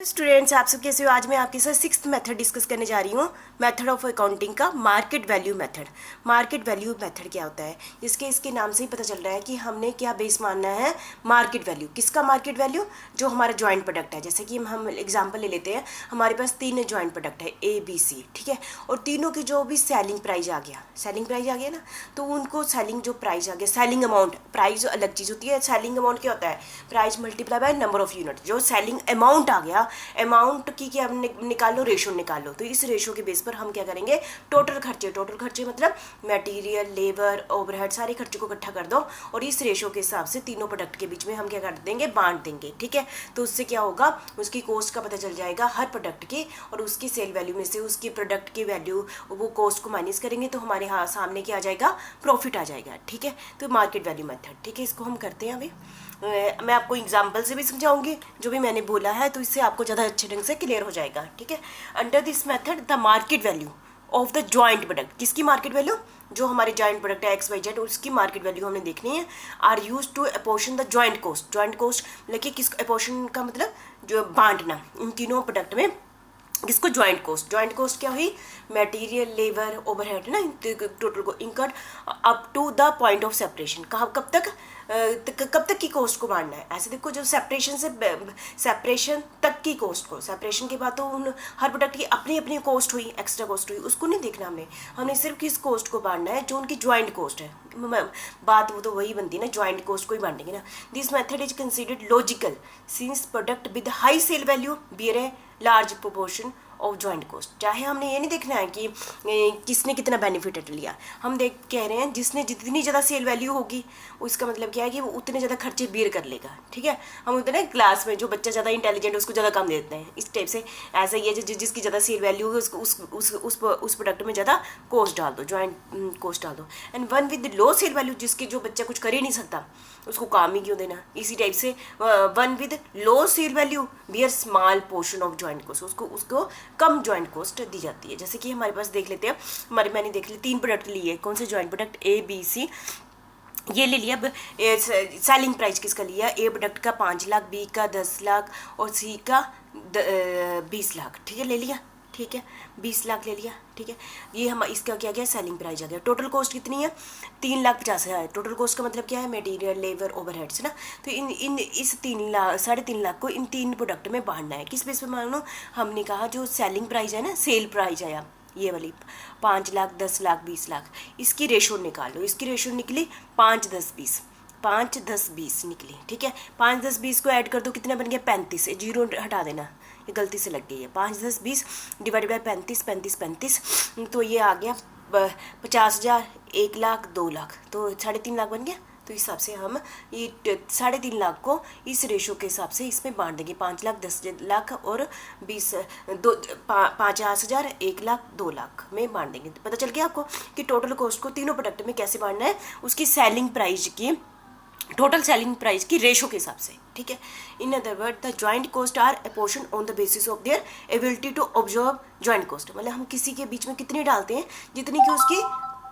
Students, आप सब कैसे हो। आज मैं आपके साथ सिक्स्थ मेथड डिस्कस करने जा रही हूँ, मेथड ऑफ अकाउंटिंग का market value method. Market value method क्या होता है, इसके नाम से ही पता चल रहा है कि हमने क्या बेस मानना है। मार्केट वैल्यू किसका? मार्केट वैल्यू जो हमारा जॉइंट प्रोडक्ट है। जैसे कि हम एग्जांपल ले लेते हैं, हमारे पास 3 जॉइंट प्रोडक्ट है ए बी सी, ठीक है। और तीनों की जो भी सेलिंग प्राइस आ गया ना, तो उनको सेलिंग जो प्राइस आ गया, सेलिंग अमाउंट, प्राइस अलग चीज़ होती है। सेलिंग अमाउंट क्या होता है? Price multiply by number of unit. जो सेलिंग अमाउंट आ गया, अमाउंट की क्या निकालो, रेशो निकालो। तो इस रेशो के बेस पर हम क्या करेंगे, टोटल खर्चे मतलब मटेरियल, लेबर, ओवरहेड, सारे खर्चे को इकट्ठा कर दो और इस रेशो के हिसाब से तीनों प्रोडक्ट के बीच में हम क्या कर देंगे, बांट देंगे, ठीक है। तो उससे क्या होगा, उसकी कॉस्ट का पता चल जाएगा हर प्रोडक्ट की, और उसकी सेल वैल्यू में से उसकी प्रोडक्ट की वैल्यू, वो कॉस्ट को माइनस करेंगे तो हमारे सामने क्या आ जाएगा, प्रॉफिट आ जाएगा, ठीक है। तो मार्केट वैल्यू मेथड, ठीक है, इसको हम करते हैं। अभी मैं आपको एग्जाम्पल से भी समझाऊंगी जो भी मैंने बोला है, तो इससे आपको ज़्यादा अच्छे ढंग से क्लियर हो जाएगा, ठीक है। Under this method the market value of the joint product, किसकी मार्केट वैल्यू? जो हमारे जॉइंट प्रोडक्ट है एक्स वाई जेड, उसकी मार्केट वैल्यू हमने देखनी है। Are used to apportion the joint cost. Joint cost मतलब किस अपोर्शन का मतलब जो बांटना इन तीनों प्रोडक्ट में, किसको? जॉइंट कॉस्ट क्या हुई? मटेरियल, लेबर, ओवरहेड ना, टोटल को incurred up to the point of separation. कब तक की कॉस्ट को बांटना है। ऐसे देखो, जो सेपरेशन तक की कॉस्ट को, सेपरेशन के बाद तो उन हर प्रोडक्ट की अपनी अपनी कॉस्ट हुई, एक्स्ट्रा कॉस्ट हुई, उसको नहीं देखना हमने सिर्फ किस कॉस्ट को बांटना है, जो उनकी जॉइंट कॉस्ट है। बात वो तो वही बनती है ना, जॉइंट कॉस्ट को ही बांटेंगे ना। This method is considered logical since product with high sale value bear a large proportion of joint cost. चाहे हमने ये नहीं देखना है कि किसने कितना बेनिफिट लिया, हम कह रहे हैं जिसने जितनी ज़्यादा सेल वैल्यू होगी, उसका मतलब क्या है कि वो उतने ज़्यादा खर्चे बेयर कर लेगा, ठीक है। हम उतने क्लास में जो बच्चा ज़्यादा इंटेलिजेंट है उसको ज़्यादा कम दे देते हैं, इस टाइप से। ऐसा ही है, जिसकी ज़्यादा सेल वैल्यू होगी उसको उस प्रोडक्ट में ज़्यादा कॉस्ट डाल दो, जॉइंट कॉस्ट डाल दो। And one with low sale value, जिसके जो बच्चा कुछ कर ही नहीं सकता, उसको काम ही क्यों देना। इसी टाइप से one with low sale value bear small portion of joint cost, उसको कम जॉइंट कॉस्ट दी जाती है। जैसे कि हमारे पास देख लेते हैं, मैंने देख लिया 3 प्रोडक्ट लिए। कौन से joint product? A B C, ये ले लिया। अब सेलिंग प्राइस किसका लिया? ए प्रोडक्ट का 5 लाख, बी का 10 लाख और सी का 20 लाख, ठीक है, ले लिया, ठीक है, 20 लाख ले लिया, ठीक है। ये हम इसका क्या गया, सेलिंग प्राइस आ गया। टोटल कॉस्ट कितनी है? 3,50,000। टोटल कॉस्ट का मतलब क्या है? मटेरियल, लेबर, ओवरहेड्स ना। तो इस 3,00,000 लाख को इन 3 प्रोडक्ट में बांटना है। किस बेस पे मानो? हमने कहा जो सेलिंग प्राइस है ना, सेल प्राइस आया ये वाली 5 लाख, 10 लाख, 20 लाख, इसकी रेशो निकालो। इसकी रेशो निकली 5, 10, 20, 5, 10, 20 निकली, ठीक है। 5, 10, 20 को ऐड कर दो, कितना बन गया? 35। जीरो हटा देना, ये गलती से लग गई है। 5, 10, 20 डिवाइड बाई 35, 35, 35, तो ये आ गया 50,000, 1 लाख, 2 लाख, तो 3.5 लाख बन गया। तो इस हिसाब से हम ये 3.5 लाख को इस रेशो के हिसाब से इसमें बांट देंगे। 5 लाख, 10 लाख और 50,000, 1 लाख, 2 लाख में बांट देंगे। तो पता चल गया आपको कि टोटल कॉस्ट को तीनों प्रोडक्ट में कैसे बांटना है, उसकी सेलिंग प्राइस की, टोटल सेलिंग प्राइस की रेशो के हिसाब से, ठीक है। In other word the joint cost are apportion on the basis of their ability to observe joint cost. मतलब हम किसी के बीच में कितनी डालते हैं, जितनी कि उसकी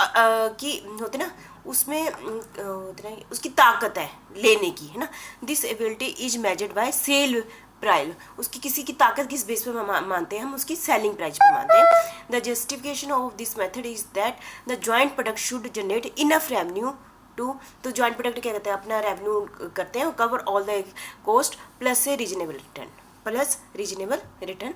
की होती ना, उसमें उतना उसकी ताकत है लेने की, है ना। This ability is measured by sale price. उसकी किसी की ताकत किस बेस पे मानते हैं हम? उसकी सेलिंग प्राइस पे मानते हैं। The justification of this method is that the joint product should generate enough revenue to, तो जॉइंट प्रोडक्ट क्या कहते हैं, अपना रेवेन्यू करते हैं, cover all the cost plus a reasonable return,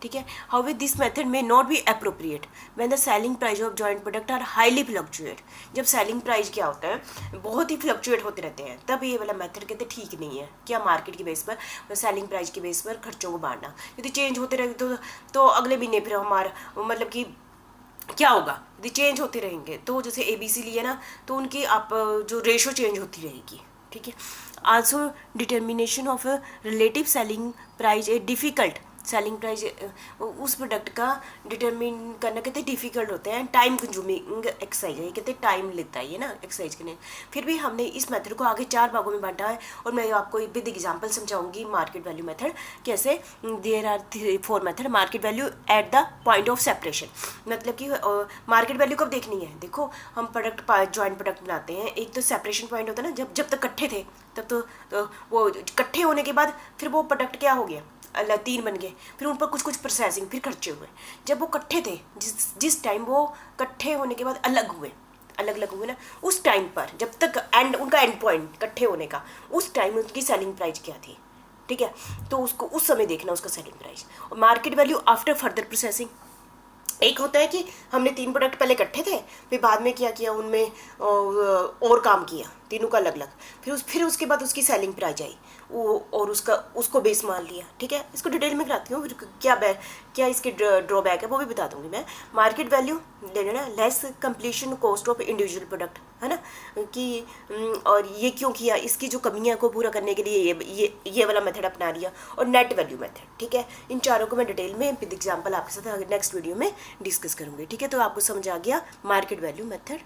ठीक है। How this method may not be appropriate when the selling price of joint product are highly fluctuate. जब सेलिंग प्राइस क्या होता है, बहुत ही फ्लक्चुएट होते रहते हैं, तब ये वाला मेथड कहते हैं ठीक नहीं है। क्या? मार्केट की बेस पर, सेलिंग प्राइस की बेस पर खर्चों को बांटना। यदि चेंज होते रहे तो अगले महीने फिर हमारा मतलब कि क्या होगा, यदि चेंज होते रहेंगे तो जैसे ABC लिए ना, तो उनकी आप जो रेशो चेंज होती रहेगी, ठीक है। Also determination of relative selling price A difficult. Selling price उस प्रोडक्ट का डिटरमिन करना कहते हैं डिफ़िकल्ट होता है, टाइम कंज्यूमिंग एक्सरसाइज है, ये कहते हैं टाइम लेता है ये ना एक्सरसाइज करने। फिर भी हमने इस मेथड को आगे 4 भागों में बांटा है, और मैं आपको विद एग्जांपल समझाऊंगी मार्केट वैल्यू मेथड कैसे। There are 4 method. Market value at the point of separation, मतलब कि मार्केट वैल्यू कब देखनी है? देखो, हम प्रोडक्ट जॉइंट प्रोडक्ट बनाते हैं, एक तो सेपरेशन पॉइंट होता है ना, जब तक इकट्ठे थे, तब तो वो इकट्ठे होने के बाद फिर वो प्रोडक्ट क्या हो गया, 3 बन गए, फिर उन पर कुछ कुछ प्रोसेसिंग, फिर खर्चे हुए। जब वो इकट्ठे थे, जिस टाइम वो इकट्ठे होने के बाद अलग हुए ना, उस टाइम पर जब तक उनका एंड पॉइंट इकट्ठे होने का, उस टाइम उनकी सेलिंग प्राइस क्या थी, ठीक है। तो उसको उस समय देखना उसका सेलिंग प्राइस। और market value after further processing, एक होता है कि हमने 3 प्रोडक्ट पहले इकट्ठे थे, फिर बाद में क्या किया, उनमें और काम किया, तीनों का अलग अलग, फिर उसके बाद उसकी सेलिंग प्राइस आई और उसको बेस मान लिया, ठीक है। इसको डिटेल में कराती हूँ, फिर क्या इसके ड्रॉबैक है वो भी बता दूंगी मैं। मार्केट वैल्यू ले लेना, less completion cost of individual product, है ना, कि और ये क्यों किया, इसकी जो कमियां को पूरा करने के लिए ये वाला मेथड अपना लिया। और नेट वैल्यू मेथड, ठीक है। इन चारों को मैं डिटेल में विद एग्जांपल आपके साथ नेक्स्ट वीडियो में डिस्कस करूंगी, ठीक है। तो आपको समझ आ गया मार्केट वैल्यू मेथड